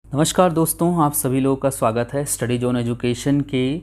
नमस्कार दोस्तों, आप सभी लोगों का स्वागत है स्टडी जोन एजुकेशन के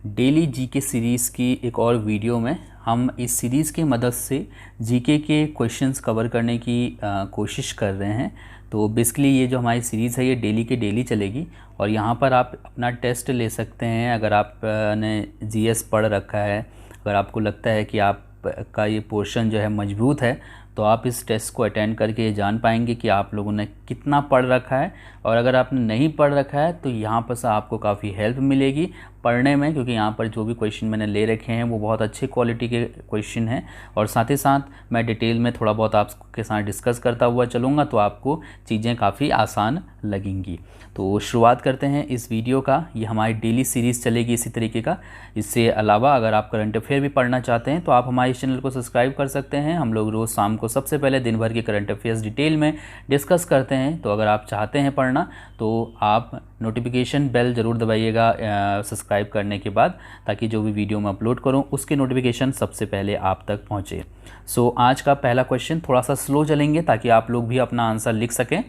डेली जीके सीरीज़ की एक और वीडियो में। हम इस सीरीज़ की मदद से जीके के क्वेश्चंस कवर करने की कोशिश कर रहे हैं। तो बेसिकली ये जो हमारी सीरीज़ है ये डेली के डेली चलेगी और यहाँ पर आप अपना टेस्ट ले सकते हैं। अगर आपने जीएस पढ़ रखा है, अगर आपको लगता है कि आपका ये पोर्शन जो है मजबूत है, तो आप इस टेस्ट को अटेंड करके ये जान पाएंगे कि आप लोगों ने कितना पढ़ रखा है। और अगर आपने नहीं पढ़ रखा है तो यहाँ पर से आपको काफ़ी हेल्प मिलेगी पढ़ने में, क्योंकि यहाँ पर जो भी क्वेश्चन मैंने ले रखे हैं वो बहुत अच्छे क्वालिटी के क्वेश्चन हैं। और साथ ही साथ मैं डिटेल में थोड़ा बहुत आपके साथ डिस्कस करता हुआ चलूँगा, तो आपको चीज़ें काफ़ी आसान लगेंगी। तो शुरुआत करते हैं इस वीडियो का। ये हमारी डेली सीरीज़ चलेगी इसी तरीके का। इससे अलावा अगर आप करंट अफेयर भी पढ़ना चाहते हैं तो आप हमारे इस चैनल को सब्सक्राइब कर सकते हैं। हम लोग रोज़ शाम को सबसे पहले दिन भर के करंट अफेयर्स डिटेल में डिस्कस करते हैं। तो अगर आप चाहते हैं पढ़ना तो आप नोटिफिकेशन बेल ज़रूर दबाइएगा सब्सक्राइब करने के बाद, ताकि जो भी वीडियो मैं अपलोड करूं उसकी नोटिफिकेशन सबसे पहले आप तक पहुंचे। सो आज का पहला क्वेश्चन थोड़ा सा स्लो चलेंगे ताकि आप लोग भी अपना आंसर लिख सकें।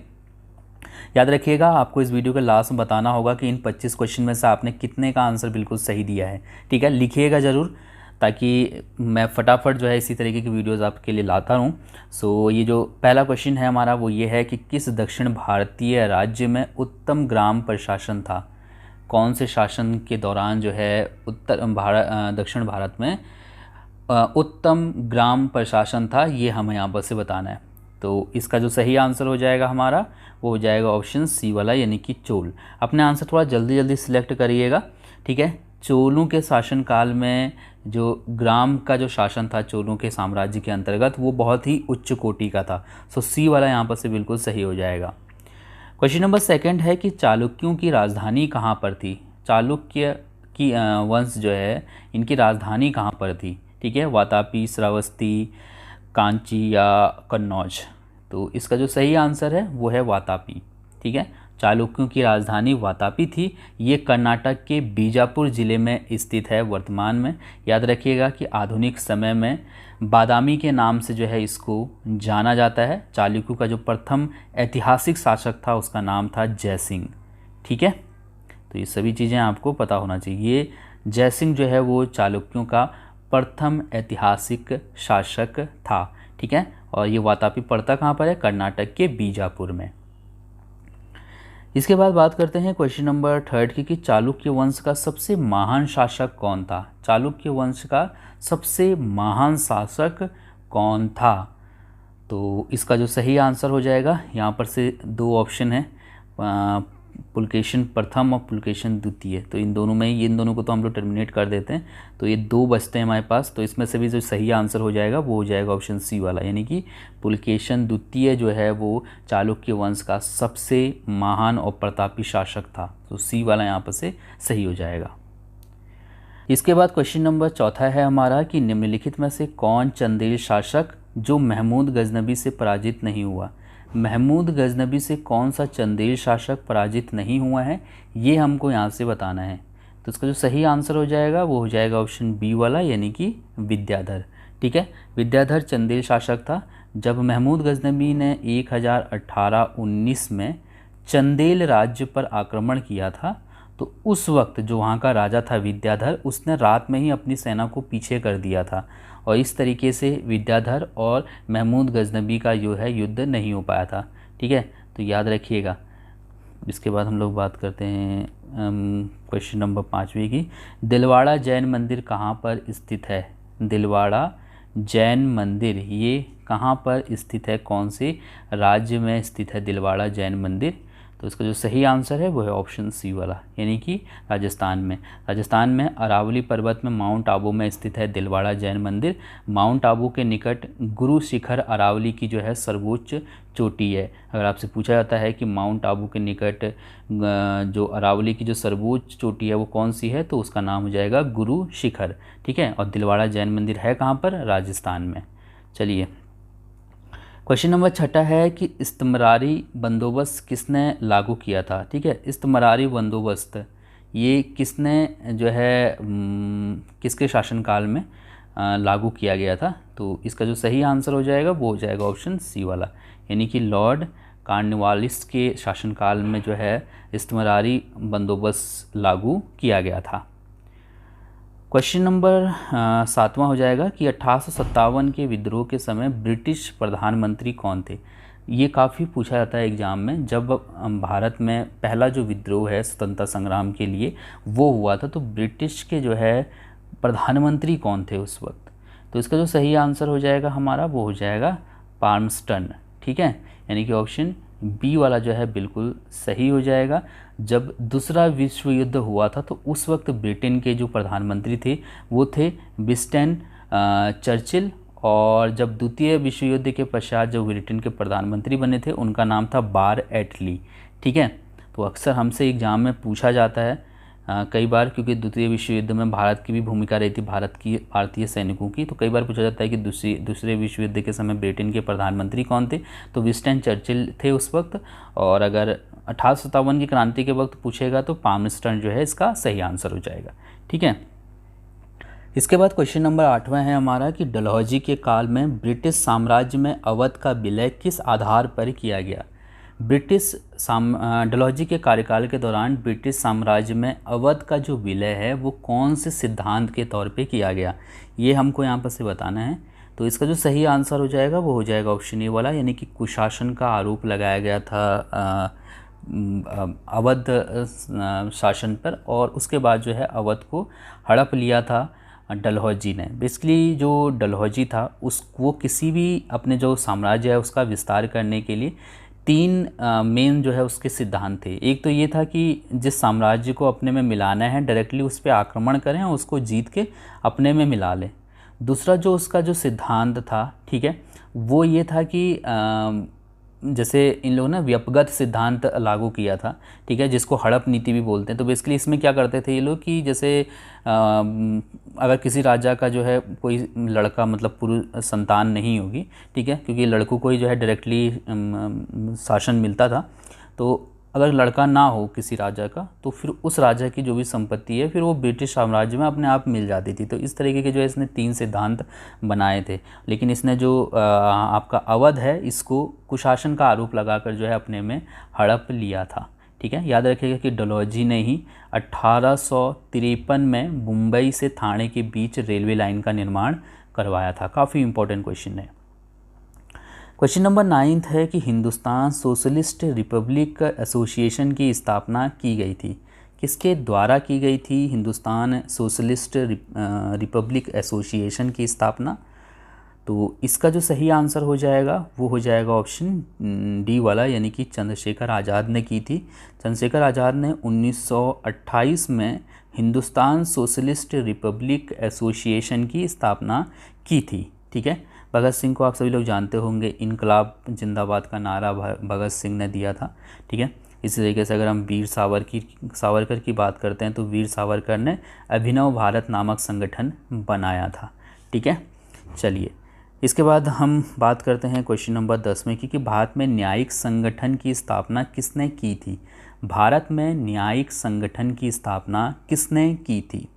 याद रखिएगा, आपको इस वीडियो के लास्ट में बताना होगा कि इन 25 क्वेश्चन में से आपने कितने का आंसर बिल्कुल सही दिया है। ठीक है, लिखिएगा ज़रूर, ताकि मैं फटाफट जो है इसी तरीके की वीडियोस आपके लिए लाता रहूँ। सो ये जो पहला क्वेश्चन है हमारा वो ये है कि किस दक्षिण भारतीय राज्य में उत्तम ग्राम प्रशासन था। कौन से शासन के दौरान जो है दक्षिण भारत में उत्तम ग्राम प्रशासन था, ये हमें यहाँ पर से बताना है। तो इसका जो सही आंसर हो जाएगा हमारा वो हो जाएगा ऑप्शन सी वाला, यानी कि चोल। अपने आंसर थोड़ा जल्दी जल्दी सिलेक्ट करिएगा। ठीक है, चोलों के शासनकाल में जो ग्राम का जो शासन था चोलों के साम्राज्य के अंतर्गत, वो बहुत ही उच्च कोटि का था। सो सी वाला यहाँ पर से बिल्कुल सही हो जाएगा। क्वेश्चन नंबर सेकंड है कि चालुक्यों की राजधानी कहाँ पर थी। चालुक्य की वंश जो है इनकी राजधानी कहाँ पर थी। ठीक है, वातापी, श्रावस्ती, कांची या कन्नौज। तो इसका जो सही आंसर है वो है वातापी। ठीक है, चालुक्यों की राजधानी वातापी थी। ये कर्नाटक के बीजापुर ज़िले में स्थित है वर्तमान में। याद रखिएगा कि आधुनिक समय में बादामी के नाम से जो है इसको जाना जाता है। चालुक्यों का जो प्रथम ऐतिहासिक शासक था उसका नाम था जयसिंह। ठीक है, तो ये सभी चीज़ें आपको पता होना चाहिए। ये जयसिंह जो है वो चालुक्यों का प्रथम ऐतिहासिक शासक था। ठीक है, और ये वातापी पड़ता कहाँ पर है, कर्नाटक के बीजापुर में। इसके बाद बात करते हैं क्वेश्चन नंबर थर्ड की कि चालुक्य वंश का सबसे महान शासक कौन था। चालुक्य वंश का सबसे महान शासक कौन था। तो इसका जो सही आंसर हो जाएगा, यहाँ पर से दो ऑप्शन है, पुलकेशन प्रथम और पुलकेशन द्वितीय। तो इन दोनों में इन दोनों को तो हम लोग टर्मिनेट कर देते हैं, तो ये दो बचते हैं हमारे पास। तो इसमें से भी जो सही आंसर हो जाएगा वो हो जाएगा ऑप्शन सी वाला, यानी कि पुलकेशन द्वितीय जो है वो चालुक्य वंश का सबसे महान और प्रतापी शासक था। तो सी वाला यहाँ पर से सही हो जाएगा। इसके बाद क्वेश्चन नंबर चौथा है हमारा कि निम्नलिखित में से कौन चंदेल शासक जो महमूद गजनबी से पराजित नहीं हुआ। महमूद गजनबी से कौन सा चंदेल शासक पराजित नहीं हुआ है, ये हमको यहाँ से बताना है। तो इसका जो सही आंसर हो जाएगा वो हो जाएगा ऑप्शन बी वाला, यानी कि विद्याधर। ठीक है, विद्याधर चंदेल शासक था। जब महमूद गजनबी ने 1018-19 में चंदेल राज्य पर आक्रमण किया था, तो उस वक्त जो वहाँ का राजा था विद्याधर, उसने रात में ही अपनी सेना को पीछे कर दिया था। और इस तरीके से विद्याधर और महमूद गजनबी का जो है युद्ध नहीं हो पाया था। ठीक है, तो याद रखिएगा। इसके बाद हम लोग बात करते हैं क्वेश्चन नंबर 5वीं की। दिलवाड़ा जैन मंदिर कहाँ पर स्थित है। दिलवाड़ा जैन मंदिर ये कहाँ पर स्थित है, कौन से राज्य में स्थित है दिलवाड़ा जैन मंदिर। तो इसका जो सही आंसर है वो है ऑप्शन सी वाला, यानी कि राजस्थान में। राजस्थान में अरावली पर्वत में माउंट आबू में स्थित है दिलवाड़ा जैन मंदिर। माउंट आबू के निकट गुरु शिखर अरावली की जो है सर्वोच्च चोटी है। अगर आपसे पूछा जाता है कि माउंट आबू के निकट जो अरावली की जो सर्वोच्च चोटी है वो कौन सी है, तो उसका नाम हो जाएगा गुरु शिखर। ठीक है, और दिलवाड़ा जैन मंदिर है कहाँ पर, राजस्थान में। चलिए, क्वेश्चन नंबर छठा है कि इस्तमरारी बंदोबस्त किसने लागू किया था। ठीक है, इस्तमरारी बंदोबस्त ये किसने जो है किसके शासनकाल में लागू किया गया था। तो इसका जो सही आंसर हो जाएगा वो हो जाएगा ऑप्शन सी वाला, यानी कि लॉर्ड कॉर्नवालिस के शासनकाल में जो है इस्तिमरारी बंदोबस्त लागू किया गया था। क्वेश्चन नंबर 7वां हो जाएगा कि 1857 के विद्रोह के समय ब्रिटिश प्रधानमंत्री कौन थे। ये काफ़ी पूछा जाता है एग्ज़ाम में। जब भारत में पहला जो विद्रोह है स्वतंत्रता संग्राम के लिए वो हुआ था, तो ब्रिटिश के जो है प्रधानमंत्री कौन थे उस वक्त। तो इसका जो सही आंसर हो जाएगा हमारा वो हो जाएगा पाल्मस्टन। ठीक है, यानी कि ऑप्शन बी वाला जो है बिल्कुल सही हो जाएगा। जब दूसरा विश्व युद्ध हुआ था तो उस वक्त ब्रिटेन के जो प्रधानमंत्री थे वो थे विंस्टन चर्चिल, और जब द्वितीय विश्व युद्ध के पश्चात जो ब्रिटेन के प्रधानमंत्री बने थे उनका नाम था बार एटली। ठीक है, तो अक्सर हमसे एग्ज़ाम में पूछा जाता है कई बार, क्योंकि द्वितीय विश्व युद्ध में भारत की भी भूमिका रही थी, भारतीय सैनिकों की, तो कई बार पूछा जाता है कि दूसरे विश्व युद्ध के समय ब्रिटेन के प्रधानमंत्री कौन थे। तो विंस्टन चर्चिल थे उस वक्त। और अगर 1857 की क्रांति के वक्त पूछेगा तो पाल्मस्टन जो है इसका सही आंसर हो जाएगा। ठीक है, इसके बाद क्वेश्चन नंबर 8वां है हमारा कि डलहौजी के काल में ब्रिटिश साम्राज्य में अवध का विलय किस आधार पर किया गया। डलहौजी के कार्यकाल के दौरान ब्रिटिश साम्राज्य में अवध का जो विलय है वो कौन से सिद्धांत के तौर पे किया गया, ये हमको यहाँ पर से बताना है। तो इसका जो सही आंसर हो जाएगा वो हो जाएगा ऑप्शन ए वाला, यानी कि कुशासन का आरोप लगाया गया था अवध शासन पर, और उसके बाद जो है अवध को हड़प लिया था डलहौजी ने। बेसिकली जो डलहौजी था वो किसी भी अपने जो साम्राज्य है उसका विस्तार करने के लिए 3 मेन जो है उसके सिद्धांत थे। एक तो ये था कि जिस साम्राज्य को अपने में मिलाना है डायरेक्टली उस पर आक्रमण करें और उसको जीत के अपने में मिला लें। दूसरा जो उसका जो सिद्धांत था, ठीक है, वो ये था कि जैसे इन लोगों ने व्यपगत सिद्धांत लागू किया था, ठीक है, जिसको हड़प नीति भी बोलते हैं। तो बेसिकली इसमें क्या करते थे ये लोग कि जैसे अगर किसी राजा का जो है कोई लड़का मतलब पुरुष संतान नहीं होगी, ठीक है, क्योंकि लड़कों को ही जो है डायरेक्टली शासन मिलता था, तो अगर लड़का ना हो किसी राजा का तो फिर उस राजा की जो भी संपत्ति है फिर वो ब्रिटिश साम्राज्य में अपने आप मिल जाती थी। तो इस तरीके के जो है इसने 3 सिद्धांत बनाए थे, लेकिन इसने जो आपका अवध है इसको कुशासन का आरोप लगाकर जो है अपने में हड़प लिया था। ठीक है, याद रखिएगा कि डलहौजी ने ही 1853 में मुंबई से थाने के बीच रेलवे लाइन का निर्माण करवाया था। काफ़ी इंपॉर्टेंट क्वेश्चन है। क्वेश्चन नंबर 9 है कि हिंदुस्तान सोशलिस्ट रिपब्लिक एसोसिएशन की स्थापना की गई थी। किसके द्वारा की गई थी हिंदुस्तान सोशलिस्ट रिपब्लिक एसोसिएशन की स्थापना? तो इसका जो सही आंसर हो जाएगा वो हो जाएगा ऑप्शन डी वाला, यानी कि चंद्रशेखर आज़ाद ने की थी। चंद्रशेखर आज़ाद ने 1928 में हिंदुस्तान सोशलिस्ट रिपब्लिक एसोसिएशन की स्थापना की थी। ठीक है, भगत सिंह को आप सभी लोग जानते होंगे, इनकलाब जिंदाबाद का नारा भगत सिंह ने दिया था। ठीक है, इसी तरीके से अगर हम वीर सावरकर की बात करते हैं तो वीर सावरकर ने अभिनव भारत नामक संगठन बनाया था। ठीक है, चलिए इसके बाद हम बात करते हैं क्वेश्चन नंबर 10 में कि भारत में न्यायिक संगठन की स्थापना किसने की थी। भारत में न्यायिक संगठन की स्थापना किसने की थी?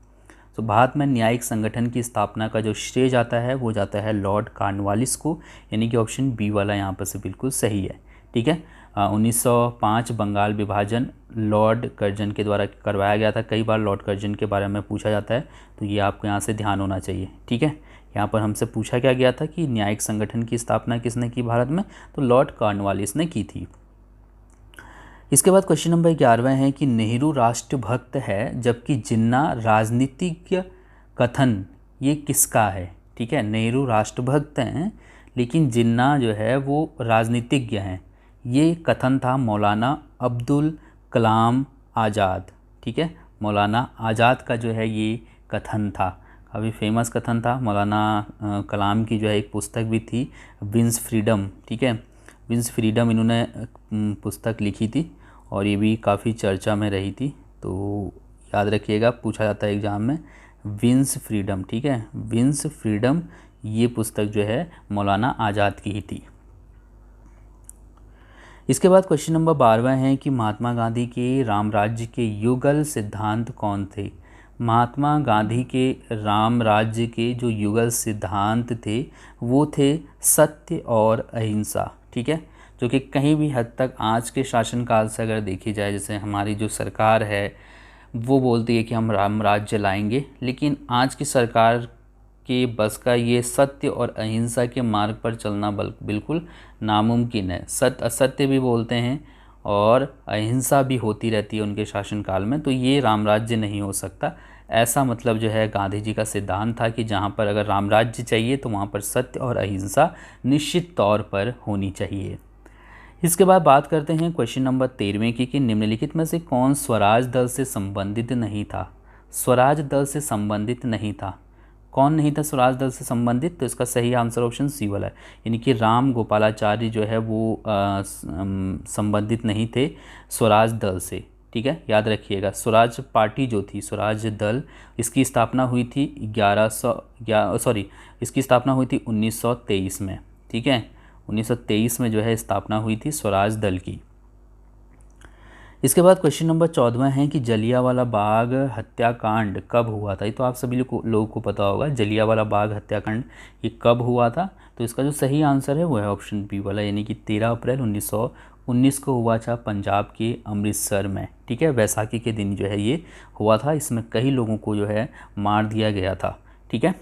तो भारत में न्यायिक संगठन की स्थापना का जो श्रेय जाता है वो जाता है लॉर्ड कॉर्नवालिस को, यानी कि ऑप्शन बी वाला यहाँ पर से बिल्कुल सही है। ठीक है, 1905 बंगाल विभाजन लॉर्ड कर्जन के द्वारा करवाया गया था। कई बार लॉर्ड कर्जन के बारे में पूछा जाता है, तो ये आपको यहाँ से ध्यान होना चाहिए। ठीक है, यहाँ पर हमसे पूछा क्या गया था कि न्यायिक संगठन की स्थापना किसने की भारत में, तो लॉर्ड कॉर्नवालिस ने की थी। इसके बाद क्वेश्चन नंबर 11 है कि नेहरू राष्ट्रभक्त है जबकि जिन्ना राजनीतिज्ञ कथन ये किसका है? ठीक है, नेहरू राष्ट्रभक्त हैं लेकिन जिन्ना जो है वो राजनीतिज्ञ हैं। ये कथन था मौलाना अब्दुल कलाम आज़ाद। ठीक है, मौलाना आज़ाद का जो है ये कथन था, काफ़ी फेमस कथन था। मौलाना कलाम की जो है एक पुस्तक भी थी विंस फ्रीडम। ठीक है, विंस फ्रीडम इन्होंने पुस्तक लिखी थी और ये भी काफ़ी चर्चा में रही थी। तो याद रखिएगा, पूछा जाता है एग्ज़ाम में विंस फ्रीडम। ठीक है, विंस फ्रीडम ये पुस्तक जो है मौलाना आज़ाद की ही थी। इसके बाद क्वेश्चन नंबर 12 है कि महात्मा गांधी के राम राज्य के युगल सिद्धांत कौन थे? महात्मा गांधी के राम राज्य के जो युगल सिद्धांत थे वो थे सत्य और अहिंसा। ठीक है, जो कि कहीं भी हद तक आज के शासनकाल से अगर देखी जाए, जैसे हमारी जो सरकार है वो बोलती है कि हम राम राज्य लाएंगे, लेकिन आज की सरकार के बस का ये सत्य और अहिंसा के मार्ग पर चलना बिल्कुल नामुमकिन है। सत्य असत्य भी बोलते हैं और अहिंसा भी होती रहती है उनके शासनकाल में, तो ये राम राज्य नहीं हो सकता। ऐसा मतलब जो है गांधी जी का सिद्धांत था कि जहाँ पर अगर राम राज्य चाहिए तो वहाँ पर सत्य और अहिंसा निश्चित तौर पर होनी चाहिए। इसके बाद बात करते हैं क्वेश्चन नंबर 13वें की कि निम्नलिखित में से कौन स्वराज दल से संबंधित नहीं था। स्वराज दल से संबंधित नहीं था, कौन नहीं था स्वराज दल से संबंधित? तो इसका सही आंसर ऑप्शन सी वाला है, यानी कि राम गोपालाचारी जो है वो संबंधित नहीं थे स्वराज दल से। ठीक है, याद रखिएगा। स्वराज पार्टी जो थी, स्वराज दल, इसकी स्थापना हुई थी 1923 में। ठीक है, 1923 में जो है स्थापना हुई थी स्वराज दल की। इसके बाद क्वेश्चन नंबर 14 है कि जलियांवाला बाग हत्याकांड कब हुआ था। ये तो आप सभी लोगों को पता होगा, जलियांवाला बाग हत्याकांड ये कब हुआ था। तो इसका जो सही आंसर है वो है ऑप्शन बी वाला, यानी कि 13 अप्रैल 1919 को हुआ था पंजाब के अमृतसर में। ठीक है, वैसाखी के दिन जो है ये हुआ था। इसमें कई लोगों को जो है मार दिया गया था। ठीक है,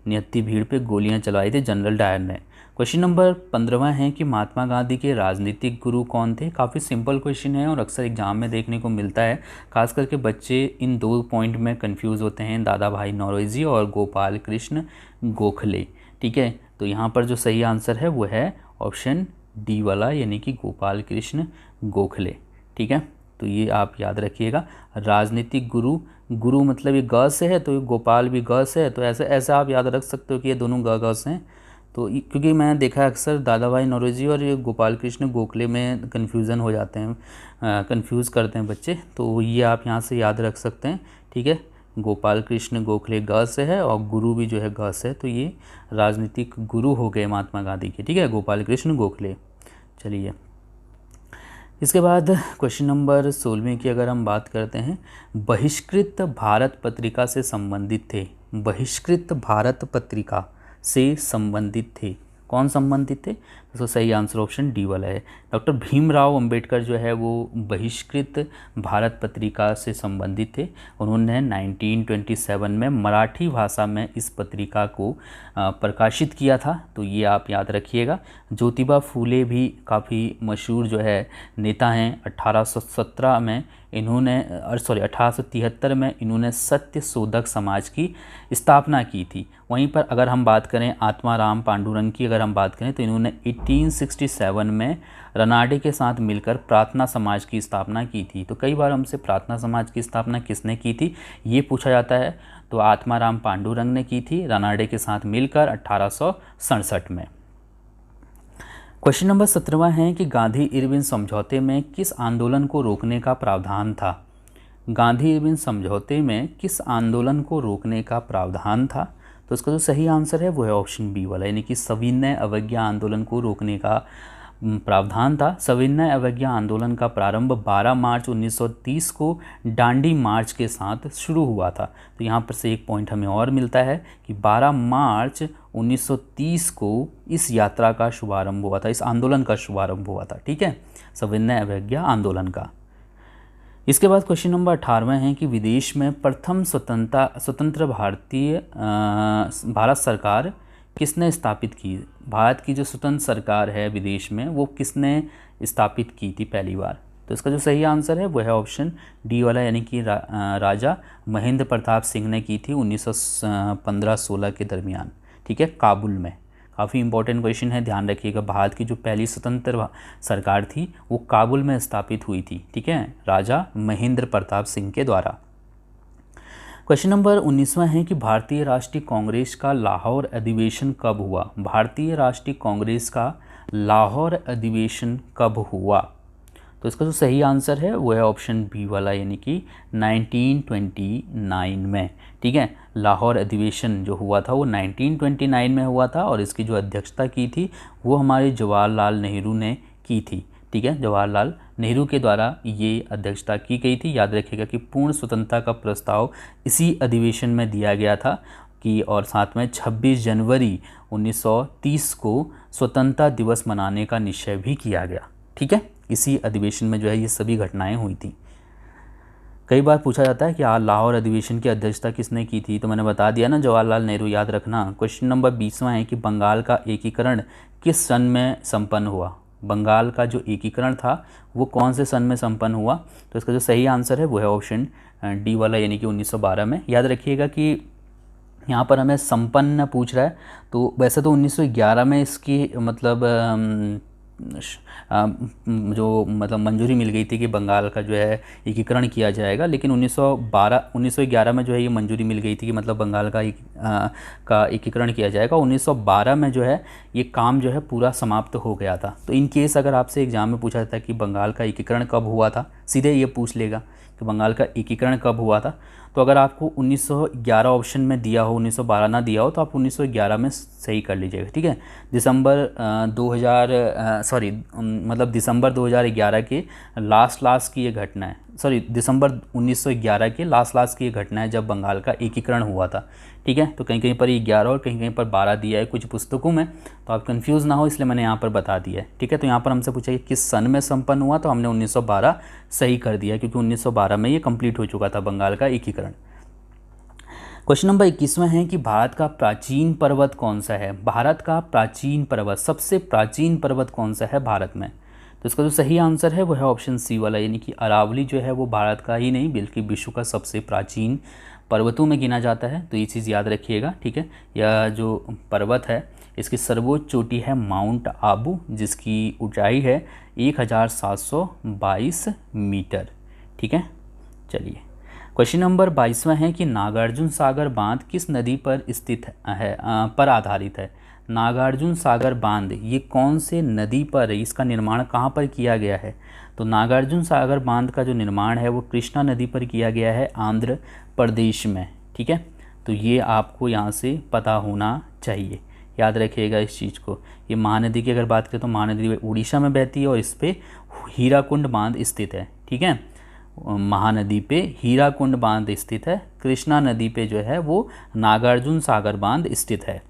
नियति भीड़ पे गोलियां चलाई थी जनरल डायर ने। क्वेश्चन नंबर 15 है कि महात्मा गांधी के राजनीतिक गुरु कौन थे। काफ़ी सिंपल क्वेश्चन है और अक्सर एग्जाम में देखने को मिलता है, खास करके बच्चे इन दो पॉइंट में कंफ्यूज होते हैं, दादा भाई नौरोजी और गोपाल कृष्ण गोखले। ठीक है, तो यहाँ पर जो सही आंसर है वो है ऑप्शन डी वाला, यानी कि गोपाल कृष्ण गोखले। ठीक है, तो ये आप याद रखिएगा। राजनीतिक गुरु, गुरु मतलब ये ग से है तो ये गोपाल भी ग से है, तो ऐसे आप याद रख सकते हो कि ये दोनों ग से हैं। तो क्योंकि मैंने देखा है अक्सर दादा भाई नौरोजी और ये गोपाल कृष्ण गोखले में कन्फ्यूज़न हो जाते हैं, कंफ्यूज करते हैं बच्चे, तो ये आप यहाँ से याद रख सकते हैं। ठीक है, गोपाल कृष्ण गोखले ग से है और गुरु भी जो है ग से है, तो ये राजनीतिक गुरु हो गए महात्मा गांधी के। ठीक है, गोपाल कृष्ण गोखले। चलिए, इसके बाद क्वेश्चन नंबर 16 की अगर हम बात करते हैं, बहिष्कृत भारत पत्रिका से संबंधित थे। बहिष्कृत भारत पत्रिका से संबंधित थे, कौन संबंधित थे? तो सही आंसर ऑप्शन डी वाला है। डॉक्टर भीमराव अंबेडकर जो है वो बहिष्कृत भारत पत्रिका से संबंधित थे। उन्होंने 1927 में मराठी भाषा में इस पत्रिका को प्रकाशित किया था, तो ये आप याद रखिएगा। ज्योतिबा फूले भी काफ़ी मशहूर जो है नेता हैं। 1817 में इन्होंने 1873 में इन्होंने सत्य शोधक समाज की स्थापना की थी। वहीं पर अगर हम बात करें आत्माराम पांडुरंग की अगर हम बात करें तो इन्होंने 1867 में रनाडे के साथ मिलकर प्रार्थना समाज की स्थापना की थी। तो कई बार हमसे प्रार्थना समाज की स्थापना किसने की थी ये पूछा जाता है, तो आत्माराम पांडुरंग ने की थी रनाडे के साथ मिलकर 1867 में। क्वेश्चन नंबर 17 है कि गांधी इरविन समझौते में किस आंदोलन को रोकने का प्रावधान था। गांधी इरविन समझौते में किस आंदोलन को रोकने का प्रावधान था? तो इसका जो सही आंसर है वो है ऑप्शन बी वाला, यानी कि सविनय अवज्ञा आंदोलन को रोकने का प्रावधान था। सविनय अवज्ञा आंदोलन का प्रारंभ 12 मार्च 1930 को डांडी मार्च के साथ शुरू हुआ था। तो यहाँ पर से एक पॉइंट हमें और मिलता है कि 12 मार्च 1930 को इस यात्रा का शुभारंभ हुआ था, इस आंदोलन का शुभारंभ हुआ था। ठीक है, सविनय अवज्ञा आंदोलन का। इसके बाद क्वेश्चन नंबर 18 है कि विदेश में प्रथम स्वतंत्र भारत सरकार किसने स्थापित की। भारत की जो स्वतंत्र सरकार है विदेश में वो किसने स्थापित की थी पहली बार? तो इसका जो सही आंसर है वो है ऑप्शन डी वाला, यानी कि राजा महेंद्र प्रताप सिंह ने की थी 1915-16 के दरमियान। ठीक है, काबुल में। काफ़ी इंपॉर्टेंट क्वेश्चन है, ध्यान रखिएगा। भारत की जो पहली स्वतंत्र सरकार थी वो काबुल में स्थापित हुई थी। ठीक है, राजा महेंद्र प्रताप सिंह के द्वारा। क्वेश्चन नंबर 19वां है कि भारतीय राष्ट्रीय कांग्रेस का लाहौर अधिवेशन कब हुआ। भारतीय राष्ट्रीय कांग्रेस का लाहौर अधिवेशन कब हुआ? तो इसका जो सही आंसर है वो है ऑप्शन बी वाला, यानी कि 1929 में। ठीक है, लाहौर अधिवेशन जो हुआ था वो 1929 में हुआ था और इसकी जो अध्यक्षता की थी वो हमारे जवाहरलाल नेहरू ने की थी। ठीक है, जवाहरलाल नेहरू के द्वारा ये अध्यक्षता की गई थी। याद रखिएगा कि पूर्ण स्वतंत्रता का प्रस्ताव इसी अधिवेशन में दिया गया था की और साथ में 26 जनवरी 1930 को स्वतंत्रता दिवस मनाने का निश्चय भी किया गया। ठीक है, इसी अधिवेशन में जो है ये सभी घटनाएं हुई थी। कई बार पूछा जाता है कि लाहौर अधिवेशन की अध्यक्षता किसने की थी, तो मैंने बता दिया ना, जवाहरलाल नेहरू, याद रखना। क्वेश्चन नंबर 20वां है कि बंगाल का एकीकरण किस सन में संपन्न हुआ। बंगाल का जो एकीकरण था वो कौन से सन में संपन्न हुआ, तो इसका जो सही आंसर है वो है ऑप्शन डी वाला, यानी कि 1912 में। याद रखिएगा कि यहाँ पर हमें संपन्न पूछ रहा है, तो वैसे तो 1911 में इसकी मतलब जो मतलब मंजूरी मिल गई थी कि बंगाल का जो है एकीकरण किया जाएगा, लेकिन 1911 में जो है ये मंजूरी मिल गई थी कि मतलब बंगाल का एकीकरण किया जाएगा। 1912 में जो है ये काम जो है पूरा समाप्त हो गया था। तो इन केस अगर आपसे एग्ज़ाम में पूछा जाता है कि बंगाल का एकीकरण कब हुआ था, सीधे ये पूछ लेगा कि बंगाल का एकीकरण कब हुआ था। तो अगर आपको 1911 ऑप्शन में दिया हो, 1912 ना दिया हो, तो आप 1911 में सही कर लीजिएगा। ठीक है, दिसंबर 2011 के लास्ट की ये घटना है, दिसंबर 1911 के लास्ट की ये घटना है जब बंगाल का एकीकरण हुआ था। ठीक है, तो कहीं कहीं पर 11 और कहीं कहीं पर 12 दिया है कुछ पुस्तकों में, तो आप कंफ्यूज ना हो इसलिए मैंने यहाँ पर बता दिया है। ठीक है, तो यहाँ पर हमसे पूछा कि किस सन में संपन्न हुआ, तो हमने 1912 सही कर दिया क्योंकि 1912 में ये कंप्लीट हो चुका था बंगाल का एकीकरण। क्वेश्चन नंबर 21वां है कि भारत का प्राचीन पर्वत कौन सा है। भारत का प्राचीन पर्वत, सबसे प्राचीन पर्वत कौन सा है भारत में, तो इसका जो सही आंसर है वो है ऑप्शन सी वाला, यानी कि अरावली जो है वो भारत का ही नहीं बल्कि विश्व का सबसे प्राचीन पर्वतों में गिना जाता है। तो ये चीज़ याद रखिएगा। ठीक है, यह जो पर्वत है इसकी सर्वोच्च चोटी है माउंट आबू, जिसकी ऊंचाई है 1722 मीटर। ठीक है, चलिए क्वेश्चन नंबर 22वां है कि नागार्जुन सागर बांध किस नदी पर स्थित है, पर आधारित है। नागार्जुन सागर बांध ये कौन से नदी पर है, इसका निर्माण कहाँ पर किया गया है, तो नागार्जुन सागर बांध का जो निर्माण है वो कृष्णा नदी पर किया गया है आंध्र प्रदेश में। ठीक है, तो ये आपको यहाँ से पता होना चाहिए, याद रखिएगा इस चीज़ को। ये महानदी की अगर बात करें तो महानदी उड़ीसा में बहती है और इस पर हीराकुंड बांध स्थित है। ठीक है, महानदी पे हीराकुंड बांध स्थित है, कृष्णा नदी पे जो है वो नागार्जुन सागर बांध स्थित है।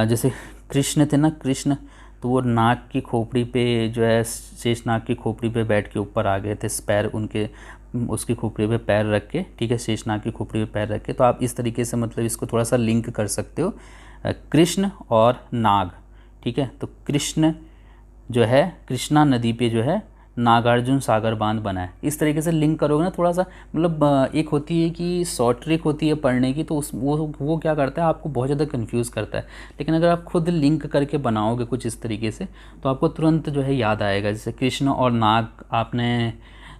जैसे कृष्ण थे ना, कृष्ण, तो वो नाग की खोपड़ी पे जो है, शेष नाग की खोपड़ी पे बैठ के ऊपर आ गए थे, पैर उनके उसकी खोपड़ी पे पैर रख के। ठीक है, शेष नाग की खोपड़ी पे पैर रख के, तो आप इस तरीके से मतलब इसको थोड़ा सा लिंक कर सकते हो, कृष्ण और नाग। ठीक है, तो कृष्ण जो है कृष्णा नदी पे जो है नागार्जुन सागर बांध बना है, इस तरीके से लिंक करोगे ना थोड़ा सा, मतलब एक होती है कि शॉर्ट ट्रिक होती है पढ़ने की, तो वो क्या करता है आपको बहुत ज़्यादा कंफ्यूज करता है, लेकिन अगर आप खुद लिंक करके बनाओगे कुछ इस तरीके से तो आपको तुरंत जो है याद आएगा। जैसे कृष्ण और नाग आपने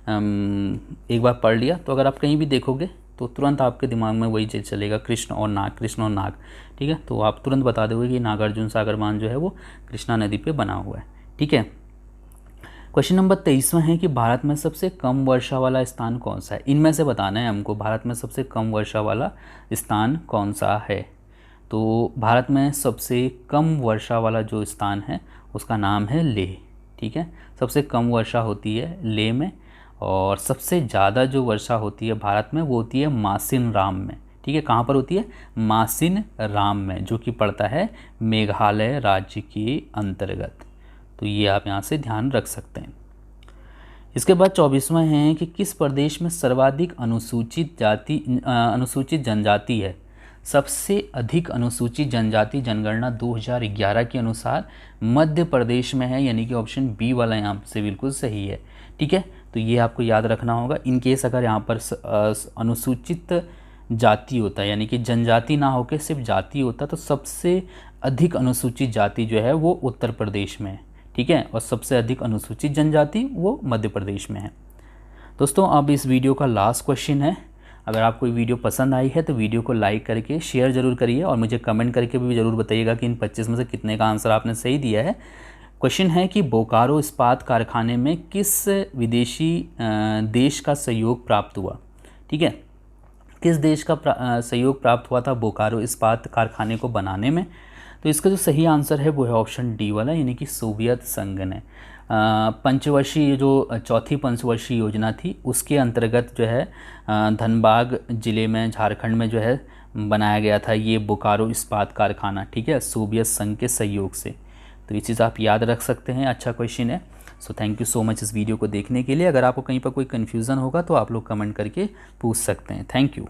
एक बार पढ़ लिया, तो अगर आप कहीं भी देखोगे तो तुरंत आपके दिमाग में वही चीज़ चलेगा, कृष्ण और नाग। ठीक है, तो आप तुरंत बता दोगे कि नागार्जुन सागर बांध जो है वो कृष्णा नदी पे बना हुआ है। ठीक है, क्वेश्चन नंबर 23वां है कि भारत में सबसे कम वर्षा वाला स्थान कौन सा है। इनमें से बताना है हमको, भारत में सबसे कम वर्षा वाला स्थान कौन सा है। तो भारत में सबसे कम वर्षा वाला जो स्थान है उसका नाम है लेह। ठीक है, सबसे कम वर्षा होती है लेह में, और सबसे ज़्यादा जो वर्षा होती है भारत में वो होती है मासिन राम में। ठीक है, कहाँ पर होती है, मासिन राम में, जो कि पड़ता है मेघालय राज्य के अंतर्गत। तो ये आप यहाँ से ध्यान रख सकते हैं। इसके बाद 24वां है कि किस प्रदेश में सर्वाधिक अनुसूचित जनजाति है। सबसे अधिक अनुसूचित जनजाति जनगणना 2011 के अनुसार मध्य प्रदेश में है, यानी कि ऑप्शन बी वाला यहाँ से बिल्कुल सही है। ठीक है, तो ये आपको याद रखना होगा। इन केस अगर यहाँ पर अनुसूचित जाति होता है, यानी कि जनजाति ना होकर सिर्फ जाति होता, तो सबसे अधिक अनुसूचित जाति जो है वो उत्तर प्रदेश में है। ठीक है, और सबसे अधिक अनुसूचित जनजाति वो मध्य प्रदेश में है। दोस्तों, अब इस वीडियो का लास्ट क्वेश्चन है। अगर आपको ये वीडियो पसंद आई है तो वीडियो को लाइक करके शेयर ज़रूर करिए और मुझे कमेंट करके भी ज़रूर बताइएगा कि इन 25 में से कितने का आंसर आपने सही दिया है। क्वेश्चन है कि बोकारो इस्पात कारखाने में किस विदेशी देश का सहयोग प्राप्त हुआ। ठीक है, किस देश का सहयोग प्राप्त हुआ था बोकारो इस्पात कारखाने को बनाने में, तो इसका जो सही आंसर है वो है ऑप्शन डी वाला, यानी कि सोवियत संघ ने। पंचवर्षीय जो चौथी पंचवर्षीय योजना थी उसके अंतर्गत जो है धनबाद ज़िले में झारखंड में जो है बनाया गया था ये बोकारो इस्पात कारखाना, ठीक है, सोवियत संघ के सहयोग से। तो ये चीज़ आप याद रख सकते हैं, अच्छा क्वेश्चन है। So thank you so much इस वीडियो को देखने के लिए। अगर आपको कहीं पर कोई कन्फ्यूज़न होगा तो आप लोग कमेंट करके पूछ सकते हैं। Thank you.